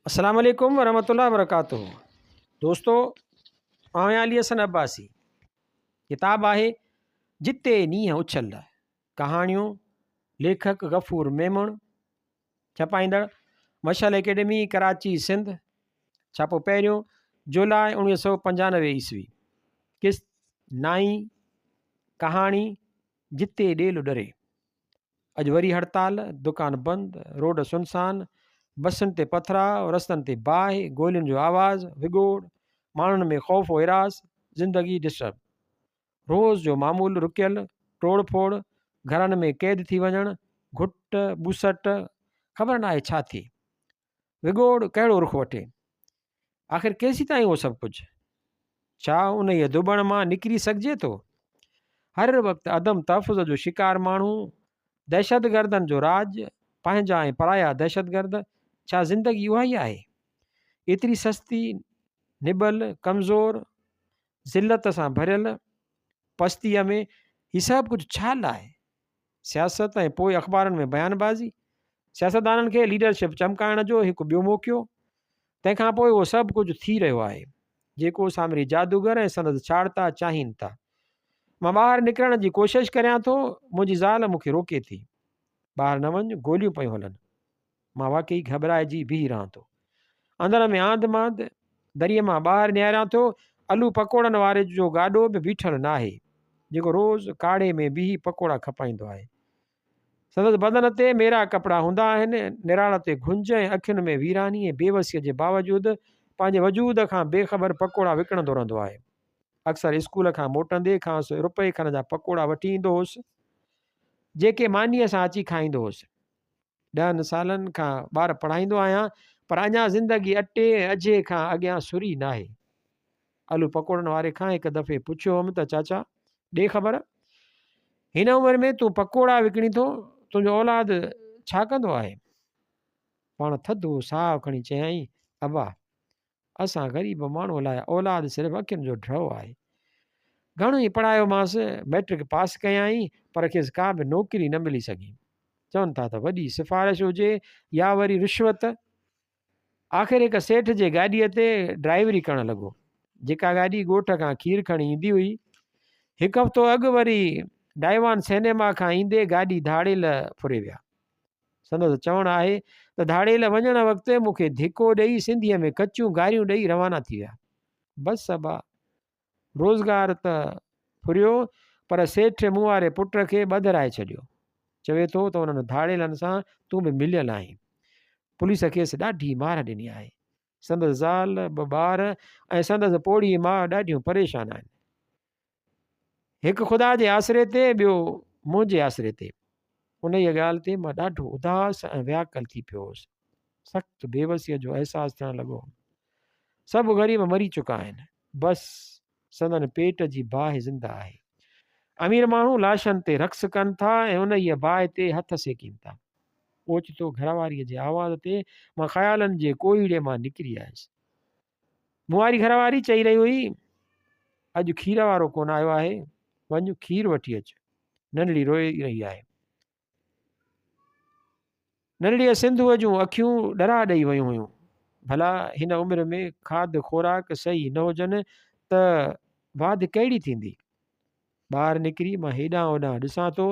अस्सलाम वालेकुम वरहमतुल्लाहि वबरकातुहू। दोस्तों, आउं अली हसन अब्बासी। किताब आहे जिते नींहं उछल, कहाणियूं, लेखक गफ़ूर मेमण, छपाईंदड़ मशल एकेडमी कराची सिंध, छापो पहिरियों जुलाई 1995 ईस्वी। किस्त नाई, कहाणी जिते ॾेल डरे। अॼु वरी हड़ताल, दुकान बंदि, रोड सुनसान, बसुनि ते पथराव, रस्तनि ते बाहि, गोलियुनि जो आवाज़, विगोड़, माण्हुनि में ख़ौफ़ विरास, ज़िंदगी डिस्टर्ब। रोज़ जो मामूल रुकियल, तोड़ फोड़, घरनि में क़ैद थी वञणु, घुट ॿुसट, ख़बर न आहे छा थिए, विगोड़ कहिड़ो रुख वठे। आख़िर केसीं ताईं उहो सभु कुझु? छा उन ई दुबण मां निकिरी सघिजे थो? हर वक़्तु अदम तहफ़ुज़ जो शिकार माण्हू, दहशतगर्दनि जो राज, पंहिंजा ऐं पराया दहशतगर्द। छा ज़िंदगी उहा ई आहे, एतिरी सस्ती, निबल, कमज़ोर, ज़िलत सां भरियल? पस्तीअ में हीउ सभु कुझु छा लाइ? सियासत ऐं पोइ अख़बारनि में बयानबाज़ी, सियासतदाननि खे लीडरशिप चमकाइण जो हिकु ॿियो मौक़ियो। तंहिंखां पोइ उहो सभु कुझु थी रहियो आहे जेको सामरी जादूगर ऐं संदसि छाड़ता चाहिनि था। मां ॿाहिरि निकिरण जी कोशिशि करियां थो, मुंहिंजी ज़ाल मूंखे रोके थी। ॿाहिरि न वञ, गोलियूं पियूं हलनि। मां वाक़ई घबराइजी बीही रहां थो। अंदर में आंध मांध, दरीअ मां ॿाहिरि निहारियां थो, आलू पकोड़नि वारे जो गाॾो बि बीठल न आहे, जेको रोज़ काड़े में बीही पकोड़ा खपाईंदो आहे। संदसि बदन ते मेरा कपिड़ा हूंदा आहिनि, निराण ते घुंज ऐं अखियुनि में वीरानी ऐं बेवसीअ जे बावजूदि पंहिंजे वजूद खां बेख़बर पकोड़ा विकिणंदो रहंदो आहे। अक्सर स्कूल खां मोटंदे खां रुपए खण जा पकोड़ा वठी ईंदो हुउसि, जेके मानीअ सां अची खाईंदो हुउसि। 10 सालनि खां ॿार पढ़ाईंदो आहियां, पर अञा ज़िंदगी अटे ऐं अझे खां अॻियां सुरी न आहे। आलू पकोड़नि वारे खां हिकु दफ़े पुछियो हुअमि त चाचा ॾे ख़बर, हिन उमिरि में तूं पकोड़ा विकिणी थो, तुंहिंजो औलाद छा कंदो आहे? पाण थधो साहु खणी चयाईं, अबा असां ग़रीब माण्हूअ लाइ औलाद सिर्फ़ु अखियुनि जो ड्रव आहे। घणो ई पढ़ायोमांसि, मैट्रिक पास कयाईं, पर खेसि का बि नौकिरी न मिली सघी। चवनि था त वॾी सिफ़ारिश हुजे या वरी रिश्वत। आख़िर हिकु सेठ जे गाॾीअ ते ड्राइवरी करणु लॻो, जेका गाॾी ॻोठ खां खीर खणी ईंदी हुई। हिकु हफ़्तो अॻु वरी डाइवान सिनेमा खां ईंदे गाॾी धाड़ेल फुरे विया। संदसि चवणु आहे त धाड़ेल वञण वक़्तु मूंखे धिको ॾेई सिंधीअ में कचियूं गारियूं ॾेई रवाना थी विया। बसि अबा, रोज़गार त फुरियो, पर सेठ मूं वारे पुट खे ॿधराए छॾियो। चवे थो त उन्हनि धाड़ेलनि सां तूं बि मिलियल आहीं। पुलिस खेसि ॾाढी मार ॾिनी आहे। संदसि ज़ाल, 2 ॿार ऐं संदसि पोड़ी माउ ॾाढियूं परेशान आहिनि। हिकु ख़ुदा जे आसिरे ते, ॿियो मुंहिंजे आसिरे ते। उन ई ॻाल्हि ते मां ॾाढो उदास ऐं व्याकुल थी पियो हुउसि। सख़्तु बेवसीअ जो अहसासु थियणु लॻो। सभु ग़रीब मरी चुका आहिनि, बसि संदनि पेट जी बाहि ज़िंदा आहे। अमीर माण्हू लाशनि ते रक़्स कनि था ऐं उन ई बाहि ते हथ सेकीनि था। ओचितो घरवारीअ जे आवाज़ ते मां ख़्यालनि जे कोहीड़े मां निकिरी आयुसि। मूं वारी घरवारी चई रही हुई, अॼु खीर वारो कोन आयो आहे, वञ खीर वठी अचु। नंढड़ी रोई रही आहे। नंढड़ीअ सिंधूअ जूं अखियूं ॾरा ॾेई वियूं हुयूं। भला हिन उमिरि में खाध खुराक सही न हुजनि त वाध कहिड़ी थींदी? ॿाहिरि निकिरी मां हेॾां होॾां ॾिसां थो,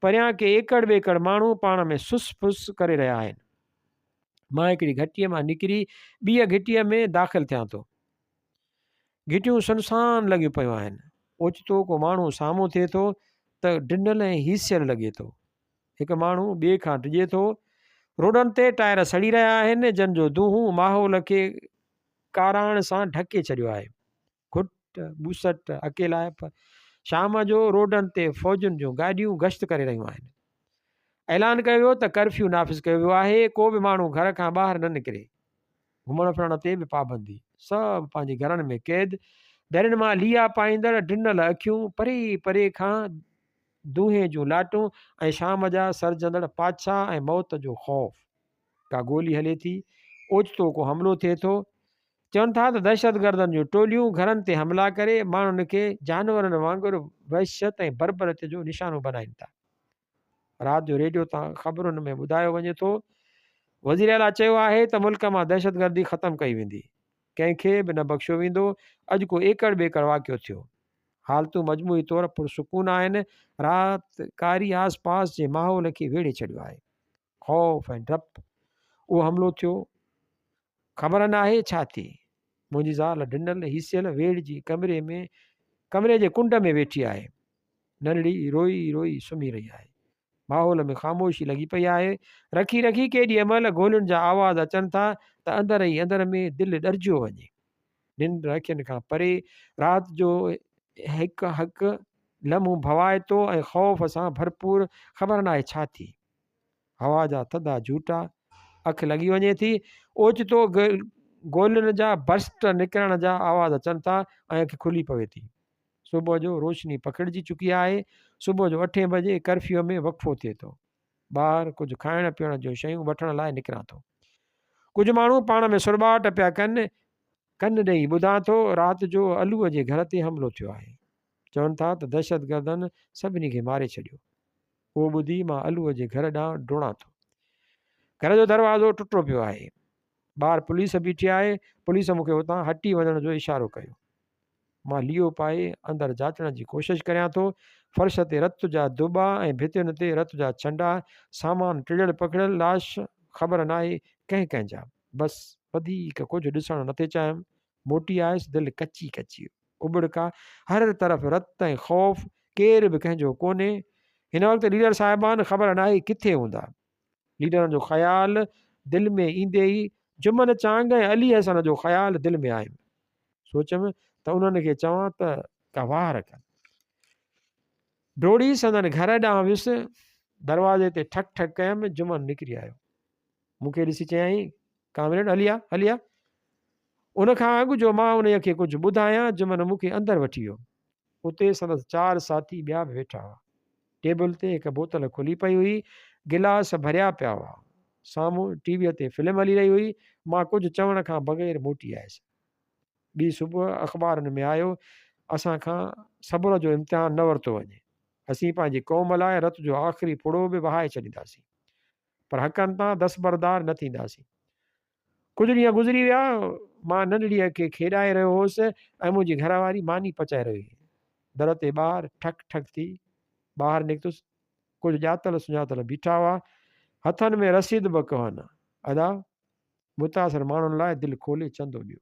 परियां के एकड़ ॿेकड़ माण्हू पाण में सुस फुस करे रहिया आहिनि। मां हिकिड़ी घटीअ मां निकिरी ॿीअ घिटीअ में दाख़िल थियां थो। घिटियूं सुनसान लॻियूं पियूं आहिनि। ओचितो को माण्हू साम्हूं थिए थो त ढिनल ऐं हीसियल लॻे थो। हिकु माण्हू ॿिए खां डिॼे थो। रोडनि ते टायर सड़ी रहिया आहिनि, जंहिंजो दूंहं माहौल खे काराइण सां ढके छॾियो आहे। घुट ॿुसट अकेलाइप। शाम जो रोडनि ते फ़ौजुनि जूं गाॾियूं गश्त करे रहियूं आहिनि। ऐलान कयो वियो त कर्फ्यू नाफ़िज़ कयो वियो आहे, को बि माण्हू घर खां ॿाहिरि न निकिरे। घुमण फिरण ते बि पाबंदी। सभु पंहिंजे घरनि में क़ैद। दरियुनि मां लिया पाईंदड़ ढिनल अखियूं, परे परे खां दूंहें जूं लाटूं ऐं शाम जा सरजंदड़ पाछा ऐं मौत जो ख़ौफ़। का गोली हले थी, ओचितो को हमिलो थिए थो। चवनि था त दहशतगर्दनि जूं टोलियूं घरनि ते हमला करे माण्हुनि खे जानवरनि वांगुरु वहशत ऐं बर्बरत जो निशानो बनाइनि था। राति जो रेडियो तां ख़बरुनि में ॿुधायो वञे थो वज़ीर आला चयो आहे त मुल्क मां दहशतगर्दी ख़तमु कई वेंदी, कंहिंखे बि न बख़्शियो वेंदो। अॼु को एकड़ ॿेकड़ वाक़ियो थियो। हालतूं मजमूई तौर पुरसुकून आहिनि। राहतकारी आस पास जे माहौल खे वेड़े छॾियो आहे। ख़ौफ़ ऐं डपु। उहो हमिलो थियो, ख़बर न आहे छा थिए। मुंहिंजी ज़ाल ढिनल हीसियल वेड़ जी कमरे जे कुंड में वेठी आहे। नंढड़ी रोई रोई सुम्ही रही आहे। माहौल में ख़ामोशी लॻी पई आहे। रखी रखी केॾी महिल गोलियुनि जा आवाज़ अचनि था त अंदरि ई अंदरि में दिलि ॾरिजियो वञे। निंड अखियुनि खां परे राति जो हिकु हक़ लम्हो भवाए थो ऐं ख़ौफ़ सां भरपूर। ख़बर न आहे छा थी। हवा जा थधा झूटा अखि लॻी वञे थी। ओचितो गोलियुनि जा बस्ट निकिरण जा आवाज़ अचनि था ऐं अखि खुली पवे थी। सुबुह जो रोशनी पखिड़िजी चुकी आहे। सुबुह जो 8 बजे कर्फ्यू में वक़फ़ो थिए थो। ॿाहिरि कुझु खाइण पीअण जूं शयूं वठण लाइ निकिरां थो। कुझु माण्हू पाण में सुरॿाहट पिया कनि। कन ॾेई ॿुधां थो राति जो अलूअ जे घर ते हमिलो थियो आहे। चवनि था त दहशतगर्दनि सभिनी खे मारे छॾियो। उहो ॿुधी मां अलूअ जे घर ॾांहुं डोड़ां थो। घर जो दरवाज़ो टुटो पियो आहे। ॿाहिरि पुलिस बीठी आहे। पुलिस मूंखे हुतां हटी वञण जो इशारो कयो। मां लियो पाए अंदरि जाचण जी कोशिशि करियां थो। फर्श ते रत जा दुॿा ऐं भितियुनि ते रत जा छंडा। सामान टिड़ियल पकड़ियल। लाश ख़बर न आहे कंहिंजा। बसि वधीक कुझु ॾिसणु नथे चाहियमि। मोटी आयसि, दिलि कची कची उबड़का, हर तरफ़ रत ऐं ख़ौफ़। केर बि कंहिंजो कोन्हे। हिन वक़्तु लीडर साहिबान ख़बर न आहे किथे हूंदा। लीडरनि जो ख़्यालु दिलि में ईंदे ई जुमन चांग ऐं अली हसन जो ख़्यालु दिलि में आयुमि। सोचियमि त उन्हनि खे चवां त का वार कनि। डोड़ी संदनि घर ॾांहुं वियुसि। दरवाज़े ते ठक ठक कयमि। जुमन निकिरी आयो। मूंखे ॾिसी चयईं, कामरेड हलिया। उनखां अॻु जो मां उन खे कुझु ॿुधायां, जुमन मूंखे अंदरि वठी वियो। उते संदसि 4 साथी ॿिया बि वेठा हुआ। टेबल ते हिकु बोतल खुली पई हुई। गिलास भरिया पिया हुआ। साम्हूं टीवीअ ते फिल्म हली रही हुई। मां कुझु चवण खां बग़ैर मोटी आयुसि। ॿी सुबुह अख़बारुनि में आयो, असांखां सब्र जो इम्तिहान न वरितो वञे। असीं पंहिंजी क़ौम लाइ रत जो आख़िरी पुड़ो बि वहाए छॾींदासीं, पर हक़नि तां दस्तबरदार न थींदासीं। कुझु ॾींहं गुज़री विया। मां नंढड़ीअ खे खेॾाए रहियो हुउसि ऐं मुंहिंजी घरवारी मानी पचाए रही हुई। दर ते ॿार ठक ठक थी ॿाहिरि निकितुसि। कुझु ॼातल सुञातल बीठा हुआ। हथनि में रसीद बि कोन। अदा मुतासिर माण्हुनि लाइ दिलि खोले चंदो ॾियो।